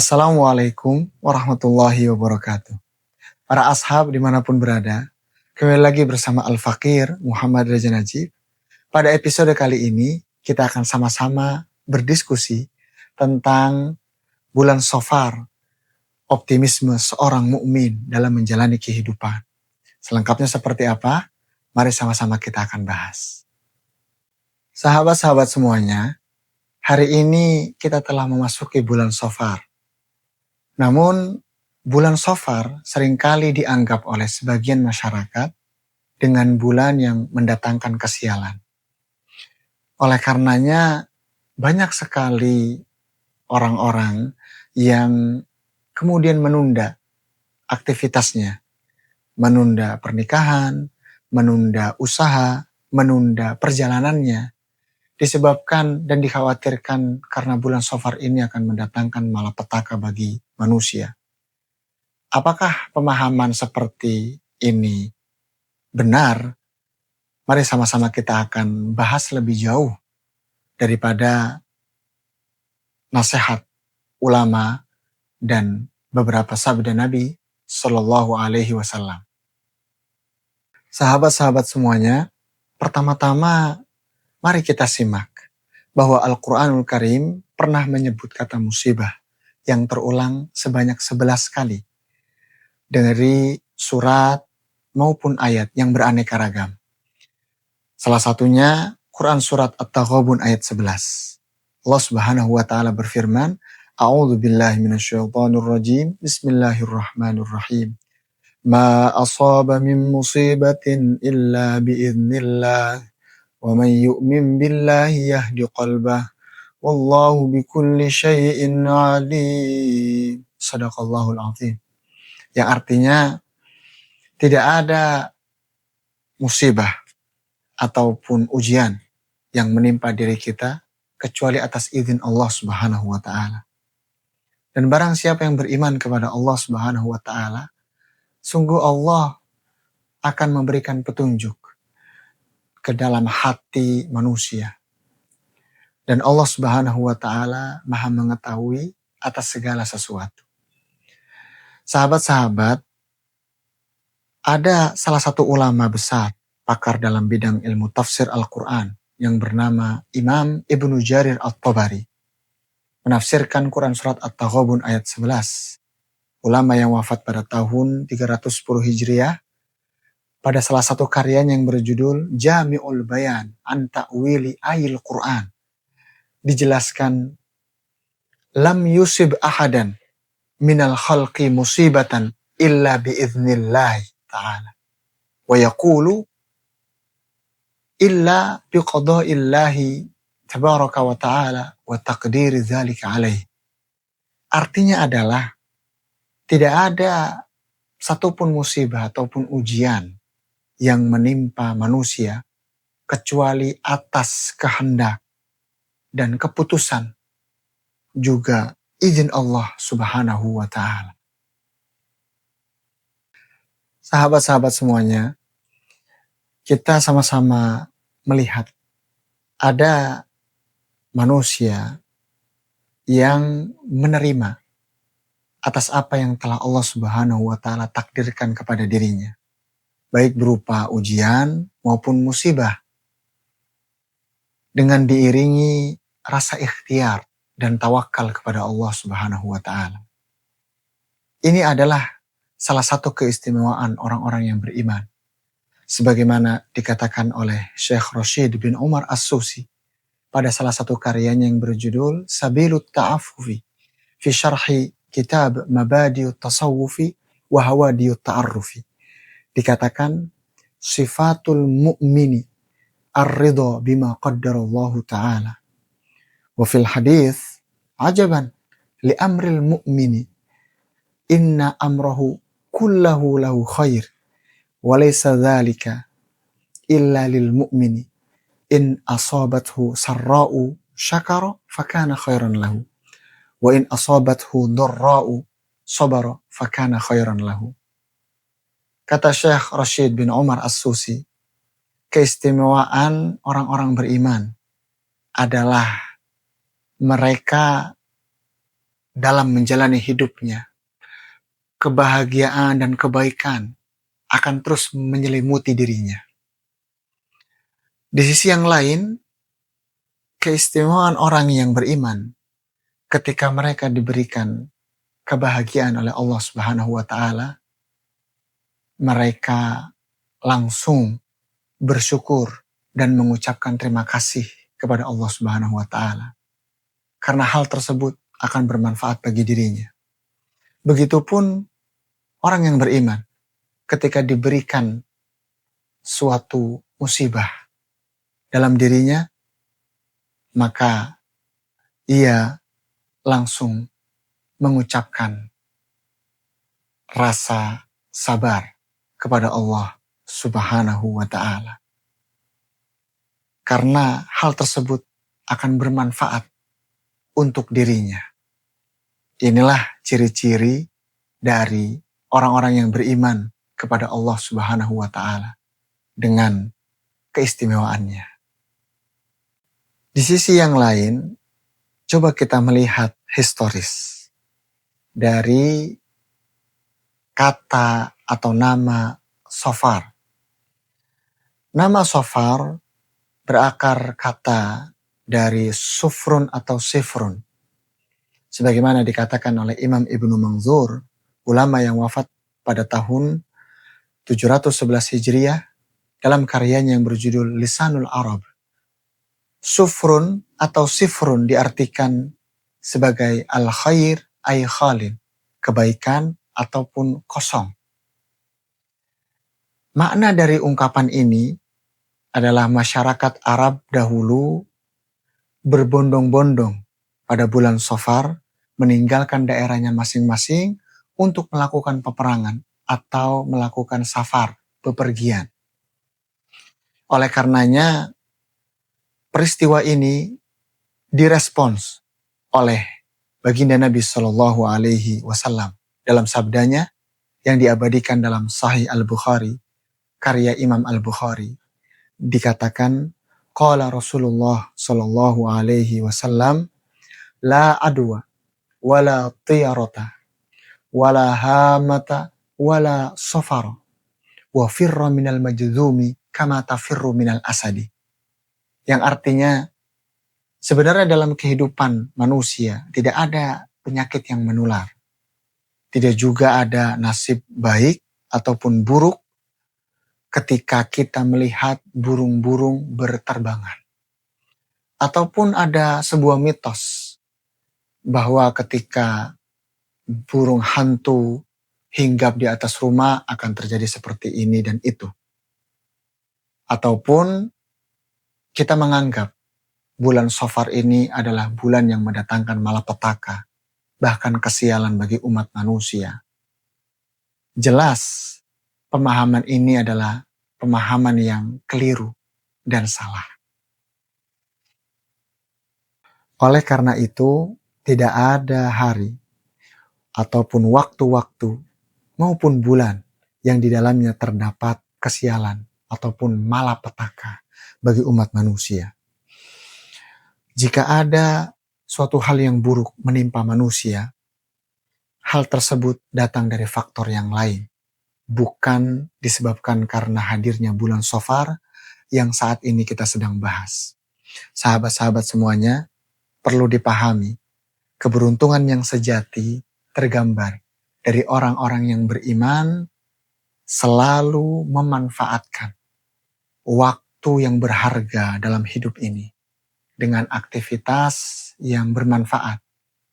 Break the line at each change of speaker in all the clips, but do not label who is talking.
Assalamualaikum warahmatullahi wabarakatuh. Para ashab dimanapun berada, kembali lagi bersama Al-Fakir Muhammad Reza Najib. Pada episode kali ini, kita akan sama-sama berdiskusi tentang bulan Shafar, optimisme seorang mukmin dalam menjalani kehidupan. Selengkapnya seperti apa? Mari sama-sama kita akan bahas. Sahabat-sahabat semuanya, hari ini kita telah memasuki bulan Shafar. Namun, bulan Shafar seringkali dianggap oleh sebagian masyarakat dengan bulan yang mendatangkan kesialan. Oleh karenanya, banyak sekali orang-orang yang kemudian menunda aktivitasnya, menunda pernikahan, menunda usaha, menunda perjalanannya, disebabkan dan dikhawatirkan karena bulan Shafar ini akan mendatangkan malapetaka bagi manusia. Apakah pemahaman seperti ini benar? Mari sama-sama kita akan bahas lebih jauh daripada nasihat ulama dan beberapa sabda Nabi Shallallahu Alaihi Wasallam. Sahabat-sahabat semuanya, pertama-tama mari kita simak bahwa Al-Quranul Karim pernah menyebut kata musibah yang terulang sebanyak 11 kali dari surat maupun ayat yang beraneka ragam. Salah satunya Quran surat At-Taghabun ayat 11. Allah Subhanahu wa taala berfirman, A'udzu billahi minasyaitonir rajim. Bismillahirrahmanirrahim. Ma asaba min musibatin illa biiznillah. Wa man yu'min billahi yahdi qalbah. Wallahu bikulli syai'in alim. Shadaqallahul azim. Yang artinya tidak ada musibah ataupun ujian yang menimpa diri kita kecuali atas izin Allah Subhanahu wa taala. Dan barang siapa yang beriman kepada Allah Subhanahu wa taala, sungguh Allah akan memberikan petunjuk ke dalam hati manusia. Dan Allah Subhanahu wa taala Maha mengetahui atas segala sesuatu. Sahabat-sahabat, ada salah satu ulama besar, pakar dalam bidang ilmu tafsir Al-Quran yang bernama Imam Ibnu Jarir At-Tabari. Menafsirkan Quran surat At-Taghabun ayat 11. Ulama yang wafat pada tahun 310 Hijriah, pada salah satu karyanya yang berjudul Jami'ul Bayan an Ta'wili Ayil Quran, dijelaskan, Lam yusib ahadan minal khalqi musibatan illa biiznillahi ta'ala. Wa yaqulu illa biqada'illahi tabaraka wa ta'ala wa taqdiri dzalika alaih. Artinya adalah tidak ada satupun musibah ataupun ujian yang menimpa manusia kecuali atas kehendak dan keputusan juga izin Allah Subhanahu wa ta'ala. Sahabat-sahabat semuanya, kita sama-sama melihat ada manusia yang menerima atas apa yang telah Allah Subhanahu wa taala takdirkan kepada dirinya, baik berupa ujian maupun musibah, dengan diiringi rasa ikhtiar dan tawakal kepada Allah Subhanahu wa taala. Ini adalah salah satu keistimewaan orang-orang yang beriman. Sebagaimana dikatakan oleh Syekh Rashid bin Umar As-Susi pada salah satu karyanya yang berjudul Sabilut Ta'affufi fi Syarhi Kitab Mabadiut Tasawufi wa Hawadiyut Ta'arrufi. Dikatakan, sifatul mu'mini ar-ridha bima qaddarallahu ta'ala. Wa fil hadith, ajaban li amril mu'mini inna amrahu kullahu lahu khair. Walaysa dzalika illa lil mu'mini in asabathu sarra'u syakara fakana khairan lahu wa in asabathu dharra'u sabara fakana khairan lahu. Kata Syekh Rashid bin Umar As-Susi, keistimewaan orang-orang beriman adalah mereka dalam menjalani hidupnya, kebahagiaan dan kebaikan akan terus menyelimuti dirinya. Di sisi yang lain, keistimewaan orang yang beriman ketika mereka diberikan kebahagiaan oleh Allah Subhanahu wa taala, mereka langsung bersyukur dan mengucapkan terima kasih kepada Allah Subhanahu wa taala. Karena hal tersebut akan bermanfaat bagi dirinya. Begitupun orang yang beriman ketika diberikan suatu musibah dalam dirinya, maka ia langsung mengucapkan rasa sabar kepada Allah Subhanahu wa taala. Karena hal tersebut akan bermanfaat untuk dirinya. Inilah ciri-ciri dari orang-orang yang beriman kepada Allah Subhanahu wa taala dengan keistimewaannya. Di sisi yang lain, coba kita melihat historis dari kata atau nama Sofar. Nama Sofar berakar kata dari sufrun atau sifrun. Sebagaimana dikatakan oleh Imam Ibnu Manzur, ulama yang wafat pada tahun 711 Hijriah, dalam karyanya yang berjudul Lisanul Arab. Sufrun atau sifrun diartikan sebagai al-khair ay khalin, kebaikan ataupun kosong. Makna dari ungkapan ini adalah masyarakat Arab dahulu berbondong-bondong pada bulan Safar, meninggalkan daerahnya masing-masing untuk melakukan peperangan atau melakukan safar, bepergian. Oleh karenanya, peristiwa ini direspons oleh baginda Nabi Shallallahu Alaihi Wasallam dalam sabdanya yang diabadikan dalam Sahih Al-Bukhari, karya Imam Al-Bukhari, dikatakan, qala Rasulullah Shallallahu Alaihi Wasallam, la adwa, wala tiyarata, wala hamata, wala safara, wa firra minal majzumi kama tafirru minal asadi. Yang artinya, sebenarnya dalam kehidupan manusia tidak ada penyakit yang menular. Tidak juga ada nasib baik ataupun buruk ketika kita melihat burung-burung berterbangan. Ataupun ada sebuah mitos bahwa ketika burung hantu hinggap di atas rumah akan terjadi seperti ini dan itu. Ataupun kita menganggap bulan Safar ini adalah bulan yang mendatangkan malapetaka, bahkan kesialan bagi umat manusia. Jelas, pemahaman ini adalah pemahaman yang keliru dan salah. Oleh karena itu, tidak ada hari ataupun waktu-waktu maupun bulan yang di dalamnya terdapat kesialan ataupun malapetaka bagi umat manusia. Jika ada suatu hal yang buruk menimpa manusia, hal tersebut datang dari faktor yang lain, bukan disebabkan karena hadirnya bulan Safar yang saat ini kita sedang bahas. Sahabat-sahabat semuanya, perlu dipahami, keberuntungan yang sejati tergambar dari orang-orang yang beriman selalu memanfaatkan waktu yang berharga dalam hidup ini dengan aktivitas yang bermanfaat,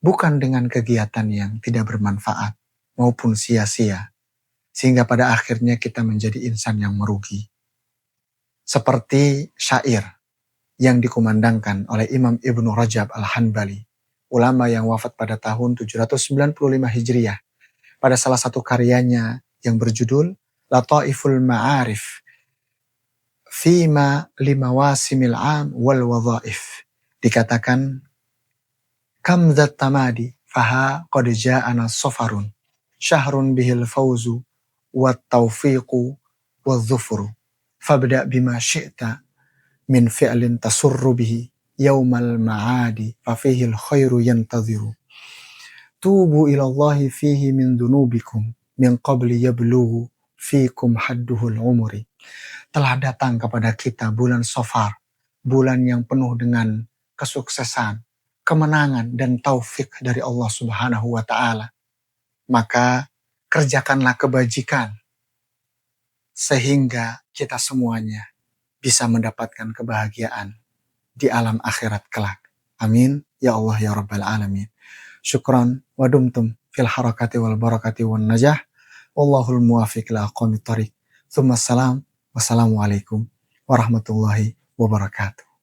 bukan dengan kegiatan yang tidak bermanfaat maupun sia-sia, sehingga pada akhirnya kita menjadi insan yang merugi. Seperti syair yang dikumandangkan oleh Imam Ibnu Rajab Al-Hanbali, ulama yang wafat pada tahun 795 Hijriah, pada salah satu karyanya yang berjudul Lataiful Ma'arif Fima limawasimil am wal wadhaif. Dikatakan, kam dzat tamadi faha qad ja'ana safarun syahrun bihil fawzu wat taufiqu wal dhufru fabda bima syi'ta min fi'lin tasurru bihi yaumal ma'adi fa fihil khairu yantadhiru. Tubu ilallahi fihi min dunubikum min qabli yablughu fikum hadduhul umuri. Telah datang kepada kita bulan Safar, bulan yang penuh dengan kesuksesan, kemenangan dan taufik dari Allah Subhanahu wa taala. Maka kerjakanlah kebajikan sehingga kita semuanya bisa mendapatkan kebahagiaan di alam akhirat kelak. Amin ya Allah ya rabbal alamin. Syukran wa dumtum fil harakati wal barakati wan najah. Wallahul muwafiq ila aqwamit thariq. Tsumma salam. Wassalamualaikum warahmatullahi wabarakatuh.